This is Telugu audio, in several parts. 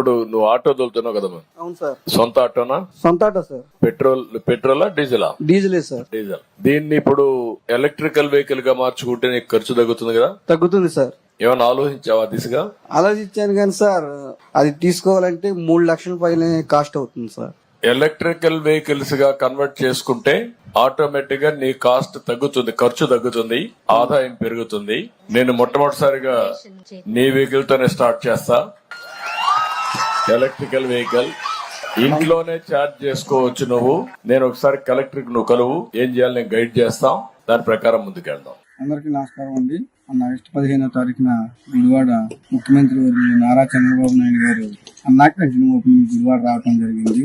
ఇప్పుడు నువ్వు ఆటో తోలుతున్నావు కదా మరి? అవును సార్. సొంత ఆటోనా? సొంత ఆటో సార్. పెట్రోలా డీజిలా? డీజిలే సార్. డీజిల్. దీన్ని ఇప్పుడు ఎలక్ట్రికల్ వెహికల్ గా మార్చుకుంటే నీకు ఖర్చు తగ్గుతుంది కదా? తగ్గుతుంది సార్. ఏమైనా ఆలోచించావా దిశగా? ఆలోచించాను కానీ సార్, అది తీసుకోవాలంటే 3 లక్షల పైన కాస్ట్ అవుతుంది సార్. ఎలక్ట్రికల్ వెహికల్స్ గా కన్వర్ట్ చేసుకుంటే ఆటోమేటిక్ గా నీ కాస్ట్ తగ్గుతుంది, ఖర్చు తగ్గుతుంది, ఆదాయం పెరుగుతుంది. నేను మొట్టమొదటిసారిగా నీ వెహికల్ తోనే స్టార్ట్ చేస్తా. ఎలక్ట్రికల్ వెహికల్ ఇంట్లోనే ఛార్జ్ చేసుకోవచ్చు నువ్వు. నేను ఒకసారి కలెక్టర్ నువ్వు కలువు, ఏం చేయాలి నేను గైడ్ చేస్తాం, దాని ప్రకారం ముందుకెళ్దాం. అందరికీ నమస్కారం అండి. ఆగస్టు 15వ తారీఖున గుడివాడ ముఖ్యమంత్రి వర్యులు నారా చంద్రబాబు నాయుడు గారు అన్నా క్యాంటీన్ ఓపెనింగ్ గుడివాడ రావడం జరిగింది.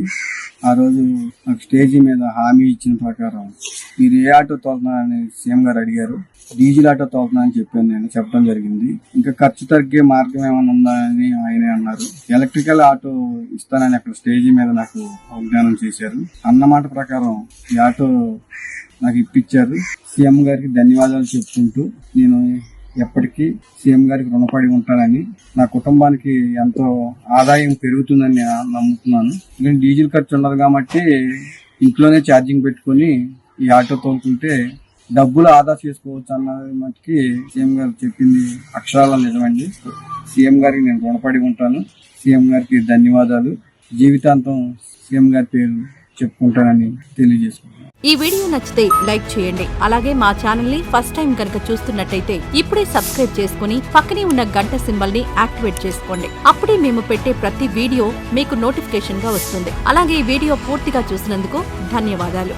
ఆ రోజు నాకు స్టేజీ మీద హామీ ఇచ్చిన ప్రకారం మీరు ఏ ఆటో తోలుతున్నారని సీఎం గారు అడిగారు. డీజిల్ ఆటో తోలుతున్నా అని చెప్పడం జరిగింది. ఇంకా ఖర్చు తగ్గే మార్గం ఏమైనా ఉందా అని ఆయనే అన్నారు. ఎలక్ట్రికల్ ఆటో ఇస్తానని అక్కడ స్టేజీ మీద నాకు వాగ్దానం చేశారు. అన్నమాట ప్రకారం ఈ ఆటో నాకు ఇప్పించారు. సీఎం గారికి ధన్యవాదాలు చెప్పుకుంటూ నేను ఎప్పటికీ సీఎం గారికి రుణపడి ఉంటానని, నా కుటుంబానికి ఎంతో ఆదాయం పెరుగుతుందని నమ్ముతున్నాను. నేను డీజిల్ ఖర్చు ఉండదు కాబట్టి ఇంట్లోనే ఛార్జింగ్ పెట్టుకుని ఈ ఆటో తోలుకుంటే డబ్బులు ఆదా చేసుకోవచ్చు అన్నది మటుకి సీఎం గారు చెప్పింది అక్షరాల నిజమండి. సీఎం గారికి నేను రుణపడి ఉంటాను. సీఎం గారికి ధన్యవాదాలు. జీవితాంతం సీఎం గారి పేరు చెప్పుకుంటానని తెలియజేసుకుంటాను. ఈ వీడియో నచ్చితే లైక్ చేయండి. అలాగే మా ఛానల్ ని ఫస్ట్ టైం కనుక చూస్తున్నట్టయితే ఇప్పుడే సబ్స్క్రైబ్ చేసుకుని పక్కనే ఉన్న గంట సింబల్ ని యాక్టివేట్ చేసుకోండి. అప్పుడే మేము పెట్టే ప్రతి వీడియో మీకు నోటిఫికేషన్ గా వస్తుంది. అలాగే ఈ వీడియో పూర్తిగా చూసినందుకు ధన్యవాదాలు.